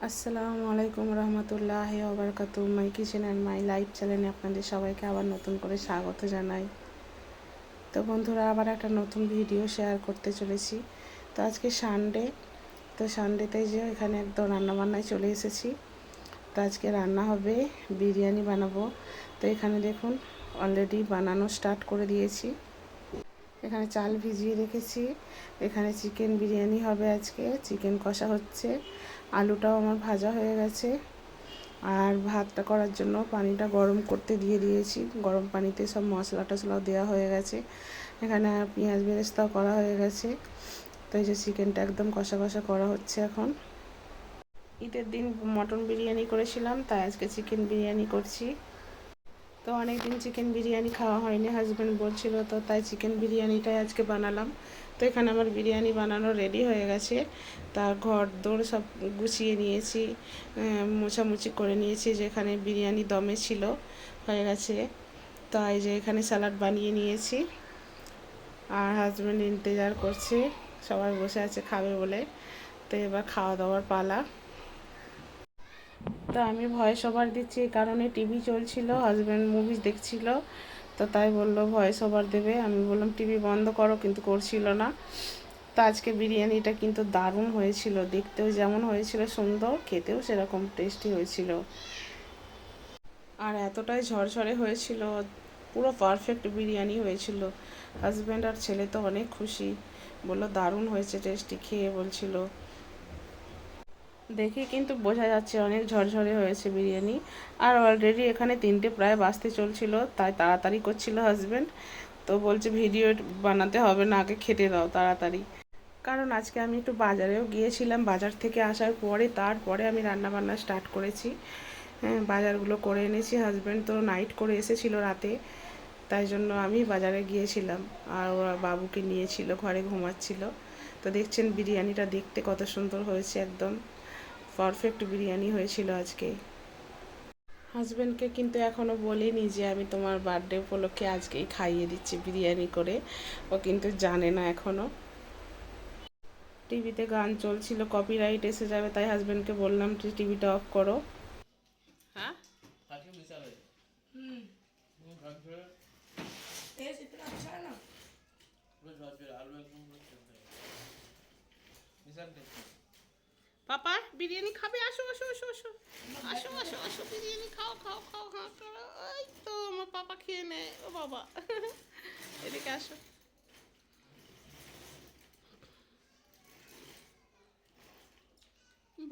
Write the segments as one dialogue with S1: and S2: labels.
S1: আসসালামু আলাইকুম রহমতুল্লাহি ওয়া বারাকাতুহু। মাই কিচেন অ্যান্ড মাই লাইফ চ্যানেলে আপনাদের সবাইকে আবার নতুন করে স্বাগত জানাই। তো বন্ধুরা, আবার একটা নতুন ভিডিও শেয়ার করতে চলেছি। তো আজকে সানডে, তো সানডেতে যে এখানে একদম রান্নাবান্নায় চলে এসেছি। তো আজকে রান্না হবে, বিরিয়ানি বানাবো। তো এখানে দেখুন অলরেডি বানানো স্টার্ট করে দিয়েছি। এখানে চাল ভিজিয়ে রেখেছি। এখানে চিকেন বিরিয়ানি হবে আজকে, চিকেন কষা হচ্ছে। আলুটাও আমার ভাজা হয়ে গেছে। আর ভাতটা করার জন্য পানিটা গরম করতে দিয়ে দিয়েছি। গরম পানিতে সব মশলা টশলাও দেওয়া হয়ে গেছে। এখানে পেঁয়াজ বেরেস্তাও করা হয়ে গেছে। তো এই যে চিকেনটা একদম কষা কষা করা হচ্ছে এখন। ঈদের দিন মটন বিরিয়ানি করেছিলাম, তাই আজকে চিকেন বিরিয়ানি করছি। তো অনেক দিন চিকেন বিরিয়ানি খাওয়া হয়নি, হাজব্যান্ড বলছিল, তো তাই চিকেন বিরিয়ানিটাই আজকে বানালাম। তো এখানে আমার বিরিয়ানি বানানো রেডি হয়ে গেছে। তার ঘর দৌড় সব গুছিয়ে নিয়েছি, মোছামুছি করে নিয়েছি। যেখানে বিরিয়ানি দমে ছিল হয়ে গেছে। তাই যে এখানে স্যালাড বানিয়ে নিয়েছি। আর হাজব্যান্ড ইন্তজার করছে, সবাই বসে আছে খাবে বলে। তো এবার খাওয়া দাওয়ার পালা। তো আমি ভয়েস ওভার দিচ্ছি এই কারণে, টিভি চলছিল, হাজব্যান্ড মুভিজ দেখছিল। তো তাই বললো ভয়েস ওভার দেবে। আমি বললাম টিভি বন্ধ করো, কিন্তু করছিল না। তো আজকে বিরিয়ানিটা কিন্তু দারুণ হয়েছিল, দেখতেও যেমন হয়েছিল সুন্দর, খেতেও সেরকম টেস্টি হয়েছিল। আর এতটাই ঝরঝরে হয়েছিল, পুরো পারফেক্ট বিরিয়ানি হয়েছিল। হাজব্যান্ড আর ছেলে তো অনেক খুশি, বললো দারুণ হয়েছে, টেস্টি, খেয়ে বলছিল। দেখে কিন্তু বোঝা যাচ্ছে অনেক ঝরঝরে হয়েছে বিরিয়ানি। আর অলরেডি এখানে 3টে প্রায় বাজতে চলছিল, তাই তাড়াতাড়ি করছিল হাজব্যান্ড। তো বলছে ভিডিও বানাতে হবে না, আগে খেতে দাও তাড়াতাড়ি। কারণ আজকে আমি একটু বাজারেও গিয়েছিলাম, বাজার থেকে আসার পরে তারপরে আমি রান্না বান্না স্টার্ট করেছি। হ্যাঁ, বাজারগুলো করে এনেছি। হাজব্যান্ড তো নাইট করে এসেছিল রাতে, তাই জন্য আমি বাজারে গিয়েছিলাম। আর ওরা বাবুকে নিয়েছিল, ঘরে ঘুমাচ্ছিল। তো দেখছেন বিরিয়ানিটা দেখতে কত সুন্দর হয়েছে, একদম পারফেক্ট বিরিয়ানি হয়েছিল আজকে। হাজব্যান্ডকে কিন্তু এখনও বলিনি যে আমি তোমার বার্থডে উপলক্ষে আজকেই খাইয়ে দিচ্ছি বিরিয়ানি করে। ও কিন্তু জানে না এখনও। টিভিতে গান চলছিল, কপিরাইট এসে যাবে, তাই হাজব্যান্ডকে বললাম যে টিভিটা অফ করো। হ্যাঁ, পাপা বিরিয়ানি খাবে? আসো আসো আসো আসো আসো আসো আসো, বিরিয়ানি খাও খাও খাও খাও খাও। ওই তো আমার পাপা খেয়ে নেয়। ও বাবা, এদিকে আসো।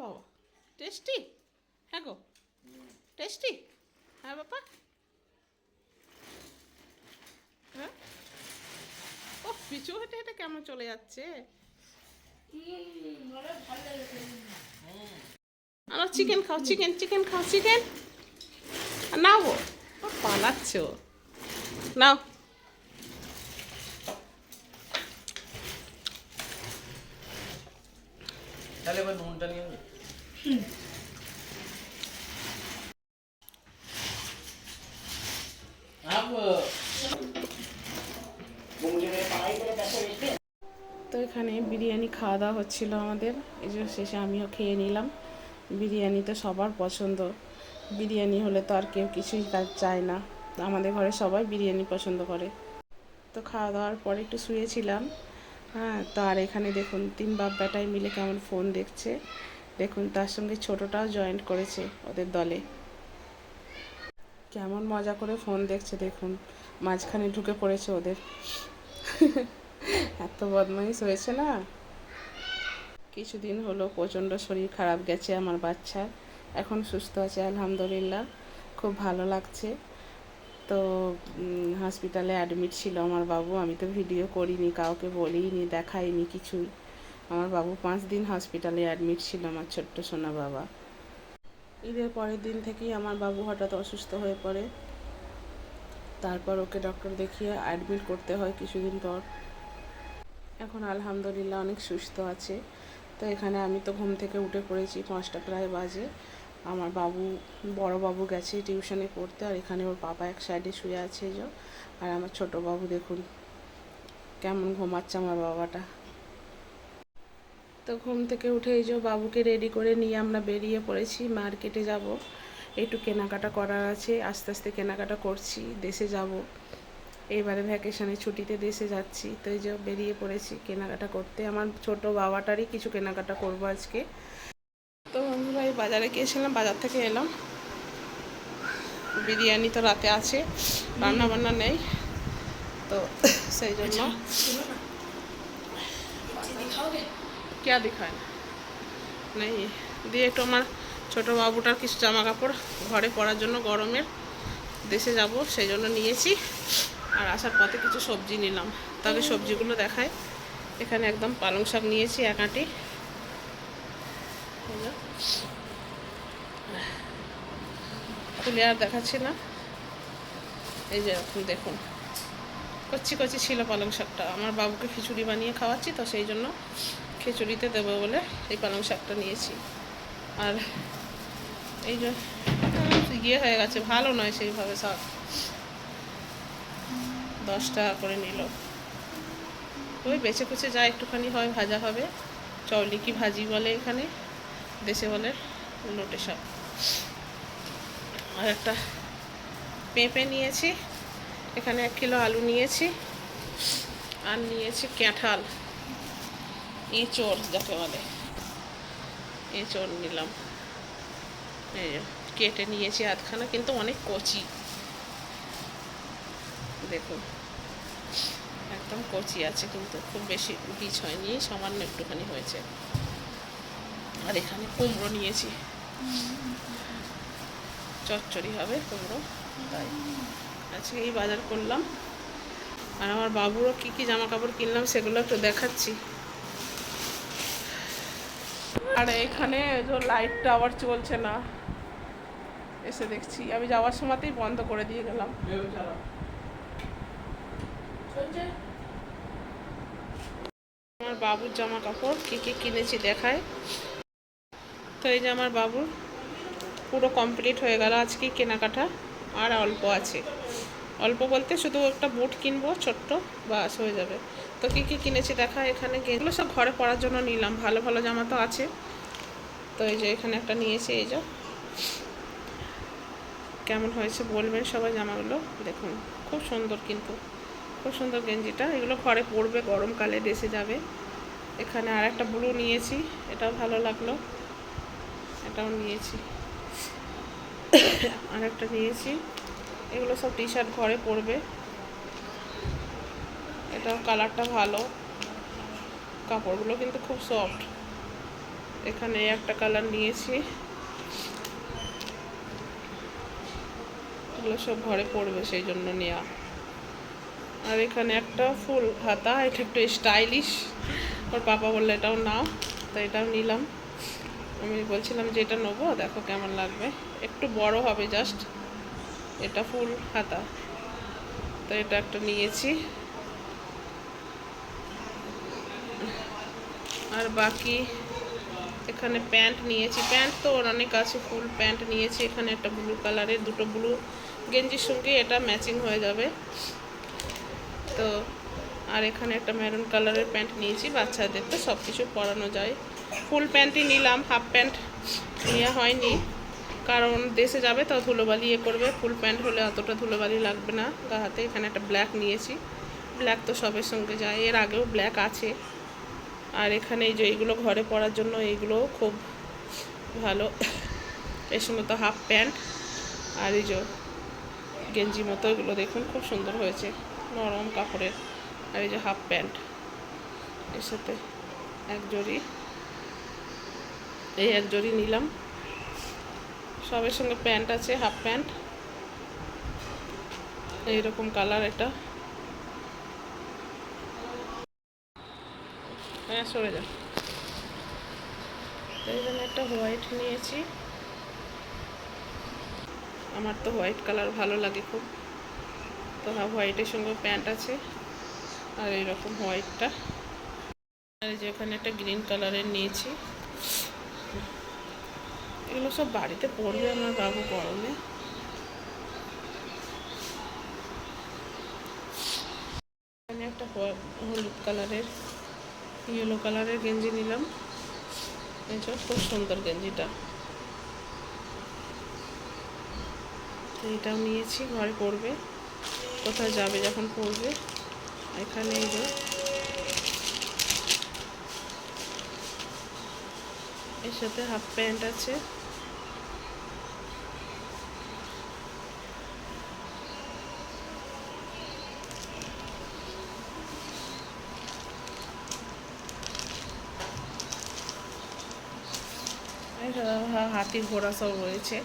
S1: বাবা, টেস্টি? হ্যাঁ গো, টেস্টি? হ্যাঁ বাবা, হ্যাঁ। ও পিছু হেঁটে হেঁটে কেমন চলে যাচ্ছে। আমার চিকেন খাও, চিকেন চিকেন খাও, চিকেন নাও গো। ও পালাচ্ছ, নাও।
S2: তাহলে এবার নুনটা নিয়ে নেবে।
S1: তো এখানে বিরিয়ানি খাওয়া দাওয়া হচ্ছিল আমাদের, এই যে শেষে আমিও খেয়ে নিলাম। বিরিয়ানি তো সবার পছন্দ, বিরিয়ানি হলে তো আর কেউ কিছুই চায় না। আমাদের ঘরে সবাই বিরিয়ানি পছন্দ করে। তো খাওয়া দাওয়ার পরে একটু শুয়েছিলাম। হ্যাঁ, তো আর এখানে দেখুন 3 বাপ বেটাই মিলে কেমন ফোন দেখছে। দেখুন তার সঙ্গে ছোটটাও জয়েন্ট করেছে ওদের দলে। কেমন মজা করে ফোন দেখছে দেখুন, মাঝখানে ঢুকে পড়েছে ওদের। এত বদমাইশ হয়েছে না। কিছুদিন হলো প্রচণ্ড শরীর খারাপ গেছে আমার বাচ্চার, এখন সুস্থ আছে আলহামদুলিল্লাহ, খুব ভালো লাগছে। তো হসপিটালে অ্যাডমিট ছিল আমার বাবু। আমি তো ভিডিও করিনি, কাউকে বলিনি, দেখাইনি কিছুই। আমার বাবু 5 দিন হসপিটালে অ্যাডমিট ছিল, আমার ছোট্ট সোনা বাবা। ঈদের পরের দিন থেকেই আমার বাবু হঠাৎ অসুস্থ হয়ে পড়ে। তারপর ওকে ডক্টর দেখিয়ে অ্যাডমিট করতে হয় কিছুদিন পর। এখন আলহামদুলিল্লাহ অনেক সুস্থ আছে। তো এখানে আমি তো ঘুম থেকে উঠে পড়েছি, 5টা প্রায় বাজে। আমার বাবু, বড় বাবু গেছে টিউশনে পড়তে, আর এখানে ওর বাবা এক সাইডে শুয়ে আছে যে। আর আমার ছোট বাবু দেখুন কেমন ঘুমাচ্ছে আমার বাবাটা। তো ঘুম থেকে উঠে এই যে বাবুকে রেডি করে নিয়ে আমরা বেরিয়ে পড়েছি, মার্কেটে যাব, একটু কেনাকাটা করার আছে, আস্তে আস্তে কেনাকাটা করছি, দেশে যাব, এইবারে ভ্যাকেশনে ছুটিতে দেশে যাচ্ছি। তো এই যে বেরিয়ে পড়েছি কেনাকাটা করতে, আমার ছোট বাবাটারই কিছু কেনাকাটা করব আজকে। তো বন্ধুরা এই বাজারে গিয়েছিলাম, বাজার থেকে এলাম, বিরিয়ানি তো রাতে আছে, রান্না বান্না নেই, তো সেই জন্য क्या दिखाए নেই দিয়ে একটু আমার ছোটো বাবুটার কিছু জামা কাপড় ঘরে পরার জন্য গরমের, দেশে যাব সেই জন্য নিয়েছি। আর আসার পথে কিছু সবজি নিলাম, তবে সবজিগুলো দেখায়। এখানে একদম পালং শাক নিয়েছি এক আঁটি, খুলে আর দেখাচ্ছি না, এই যে দেখুন কচি কচি ছিল পালং শাকটা। আমার বাবুকে খিচুড়ি বানিয়ে খাওয়াচ্ছি, তো সেই জন্য খিচুড়িতে দেবো বলে এই পালং শাকটা নিয়েছি। আর এই যে ইয়ে হয়ে গেছে, ভালো নয় সেইভাবে শাক, 10 টাকা করে নিল। ওই বেছে কুচে যা একটুখানি হয় ভাজা হবে, চৌলিকি ভাজি বলে এখানে, দেশে বলে লোটে শাক। আর একটা পেঁপে নিয়েছি, এখানে 1 কিলো আলু নিয়েছি, আর নিয়েছি কাঁঠাল, এঁচড় যাকে বলে, এঁচড় নিলাম। এই যে কেটে নিয়েছি আধখানা, কিন্তু অনেক কচি, দেখুন একদম কচি আছে, কিন্তু খুব বেশি বীজ হয়নি, সামান্য একটুখানি হয়েছে। আর এখানে কুমড়ো নিয়েছি, চচ্চড়ি হবে কুমড়ো, তাই আজকে এই বাজার করলাম। আর আমার বাবুরও কী কী জামা কাপড় কিনলাম সেগুলো একটু দেখাচ্ছি। আর এখানে যে লাইটটা আবার চলছে না, এসে দেখছি, আমি যাওয়ার সময়তেই বন্ধ করে দিয়ে গেলাম। আমার বাবুর জামা কাপড় কী কী কিনেছি দেখায়। তো এই যে আমার বাবুর পুরো কমপ্লিট হয়ে গেল আজকে কেনাকাটা, আর অল্প আছে, অল্প বলতে শুধু একটা বুট কিনবো ছোট্ট, বাস হয়ে যাবে। তো কী কী কিনেছি দেখা, এখানে এগুলো সব ঘরে পরার জন্য নিলাম, ভালো ভালো জামা তো আছে। তো এই যে এখানে একটা নিয়েছি, এই যে কেমন হয়েছে বলবেন সবাই জামাগুলো, দেখুন খুব সুন্দর, কিন্তু খুব সুন্দর গেঞ্জিটা, এগুলো ঘরে পরবে, গরমকালে দেশে যাবে। এখানে আর একটা ব্লু নিয়েছি, এটাও ভালো লাগলো, এটাও নিয়েছি। আর একটা নিয়েছি, এগুলো সব টি শার্ট ঘরে পরবে, এটাও কালারটা ভালো, কাপড়গুলো কিন্তু খুব সফট। এখানে একটা কালার নিয়েছি, এগুলো সব ঘরে পরবে সেই জন্য নেওয়া। আর এখানে একটা ফুল হাতা, এটা একটু স্টাইলিশ, ওর পাপা বললো এটাও নাও, তো এটাও নিলাম। আমি বলছিলাম যে এটা নেবো, দেখো কেমন লাগবে, একটু বড় হবে জাস্ট, এটা ফুল হাতা, তো এটা একটা নিয়েছি। আর বাকি এখানে প্যান্ট নিয়েছি, প্যান্ট তো ওর অনেক আছে, ফুল প্যান্ট নিয়েছি। এখানে একটা ব্লু কালারের, দুটো ব্লু গেঞ্জির সঙ্গে এটা ম্যাচিং হয়ে যাবে। তো আর এখানে একটা মেরুন কালারের প্যান্ট নিয়েছি, বাচ্চাদের তো সব কিছু পরানো যায়। ফুল প্যান্টই নিলাম, হাফ প্যান্ট নেওয়া হয়নি, কারণ দেশে যাবে তো ধুলোবালি করবে, ফুল প্যান্ট হলে অতটা ধুলোবালি লাগবে না গা হাতে। এখানে একটা ব্ল্যাক নিয়েছি, ব্ল্যাক তো সবের সঙ্গে যায়, এর আগেও ব্ল্যাক আছে। আর এখানে এই যে এইগুলো ঘরে পরার জন্য, এইগুলোও খুব ভালো, এর সঙ্গে তো হাফ প্যান্ট আর এই যে গেঞ্জি মতো, এগুলো দেখুন খুব সুন্দর হয়েছে, নরম কাপড়ের। আর এই যে হাফ প্যান্ট, এর সাথে এক জড়ি, এই এক জড়ি নিলাম, সবের সঙ্গে প্যান্ট আছে, হাফ প্যান্ট, এইরকম কালার, এটা হ্যাঁ সরে যা। এই জন্য একটা হোয়াইট নিয়েছি, আমার তো হোয়াইট কালার ভালো লাগে খুব, তো হোয়াইটের সঙ্গে প্যান্ট আছে, আর এইরকম হোয়াইটটা। আর এই যে এখানে একটা গ্রিন কালারের নিয়েছি, এগুলো সব বাড়িতে পরবে আমার বাবু গরমে। এখানে একটা হলুদ কালারের, ইয়েলো কালারের গেঞ্জি নিলাম, এই যে খুব সুন্দর গেঞ্জিটা, তো এটাও নিয়েছি, ঘরে পরবে, কোথায় যাবে যখন পরবে। এখানে এই যে এর সাথে হাফ প্যান্ট আছে। হাতি ঘোড়া সব রয়েছে,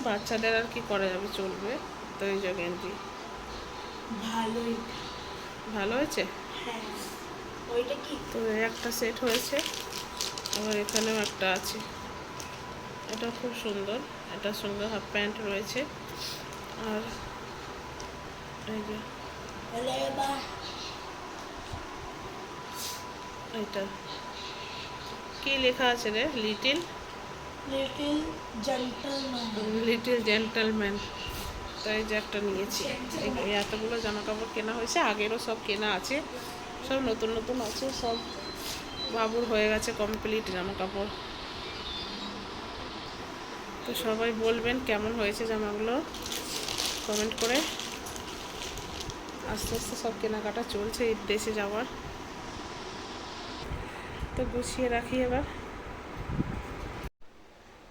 S1: বাচ্চাদের আর কি করা যাবে, চলবে। তো এই যে গেঞ্জি
S3: ভালোই।
S1: ভালো হয়েছে।
S3: হ্যাঁ, ওইটা কি?
S1: তো এই একটা সেট হয়েছে, আবার এখানেও একটা আছে, এটা খুব সুন্দর। এটার সঙ্গে হাফ প্যান্ট রয়েছে। আর এই যে
S3: তাহলে এবার
S1: এটা কি লেখা আছে রে? Little
S3: little gentleman.
S1: Little gentleman. তাই যে একটা নিয়েছি। এই এতগুলো জামা কাপড় কেনা হয়েছে, আগেরও সব কেনা আছে, সব নতুন নতুন আছে, সব বাবুর হয়ে গেছে কমপ্লিট জামা কাপড়। তো সবাই বলবেন কেমন হয়েছে জামাগুলো, কমেন্ট করে। আস্তে আস্তে সব কেনাকাটা চলছে ঈদ দেশে যাওয়ার। তো গুছিয়ে রাখি এবার।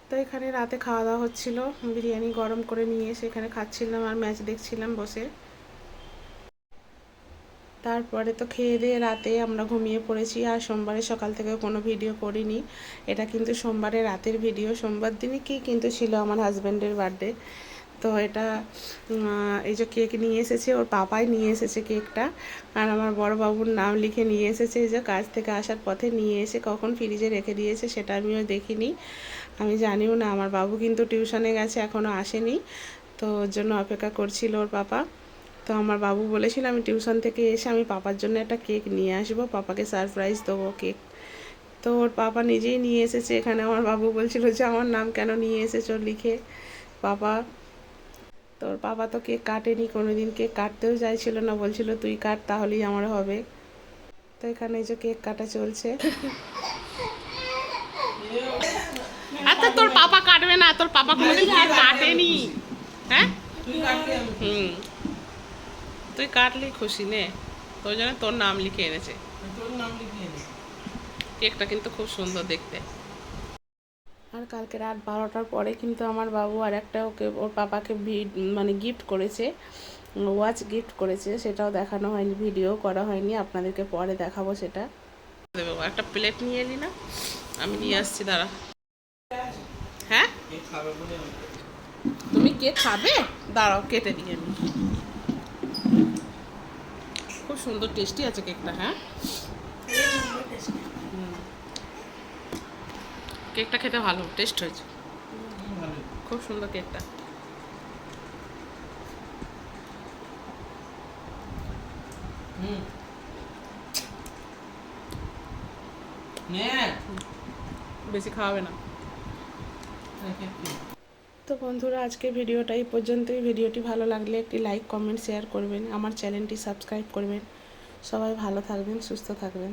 S1: তো এখানে রাতে খাওয়া দাওয়া হচ্ছিল, বিরিয়ানি গরম করে নিয়ে এসে এখানে খাচ্ছিলাম আর ম্যাচ দেখছিলাম বসে। তারপরে তো খেয়ে দিয়ে রাতে আমরা ঘুমিয়ে পড়েছি। আর সোমবারে সকাল থেকে কোনো ভিডিও করিনি, এটা কিন্তু সোমবারে রাতের ভিডিও। সোমবার দিনই কি কিন্তু ছিল আমার হাজব্যান্ডের বার্থডে। তো এটা এই যে কেক নিয়ে এসেছে, ওর পাপাই নিয়ে এসেছে কেকটা, আর আমার বড় বাবুর নাম লিখে নিয়ে এসেছে। এই যে কাজ থেকে আসার পথে নিয়ে এসে কখন ফ্রিজে রেখে দিয়েছে সেটা আমিও দেখিনি, আমি জানিও না। আমার বাবু কিন্তু টিউশনে গেছে, এখনও আসেনি, তো ওর জন্য অপেক্ষা করছিল ওর পাপা। তো আমার বাবু বলেছিল আমি টিউশন থেকে এসে আমি পাপার জন্য একটা কেক নিয়ে আসবো, পাপাকে সারপ্রাইজ দেবো কেক। তো ওর পাপা নিজেই নিয়ে এসেছে। এখানে আমার বাবু বলছিল যে আমার নাম কেন নিয়ে এসেছো লিখে পাপা। তো ওর পাপা তো কেক কাটেনি কোনোদিন, কেক কাটতেও চাইছিল না, বলছিল তুই কাট তাহলেই আমার হবে। তো এখানে এই যে কেক কাটা চলছে। আচ্ছা তোর পাপা কাটবে না, তোর পাপা কোনোদিন কেক কাটেনি। হ্যাঁ হুম, তুই কাটলি খুশি নে, তোর জন্য তোর নাম লিখে এনেছে।
S2: তোর নাম লিখিয়ে নে।
S1: কেকটা কিন্তু খুব সুন্দর দেখতে। আর কালকে রাত 12টার পরে কিন্তু আমার বাবু আর একটা ওকে ওর পাপাকে মানে গিফট করেছে, ওয়াচ গিফট করেছে, সেটাও দেখানো হয়নি, ভিডিও করা হয়নি, আপনাদেরকে পরে দেখাবো সেটা। দেবো একটা প্লেট নিয়ে এলি না, আমি নিয়ে আসছি, দাঁড়া। হ্যাঁ
S2: কেক খাবে বলে
S1: তুমি কেক খাবে, দাঁড়াও কেটে দিই আমি। খুব সুন্দর টেস্টি আছে কেকটা। হ্যাঁ কেকটা খেতে ভালো টেস্ট হয়েছে,
S2: ভালো।
S1: খুব সুন্দর কেকটা।
S2: হুম নে
S1: বেশি খাওয়াবে না।
S2: রেখে দে।
S1: তো বন্ধুরা আজকে ভিডিওটা এই পর্যন্তই। ভিডিওটি ভালো লাগলে একটি লাইক কমেন্ট শেয়ার করবেন, আমার চ্যানেলটি সাবস্ক্রাইব করবেন। সবাই ভালো থাকবেন, সুস্থ থাকবেন।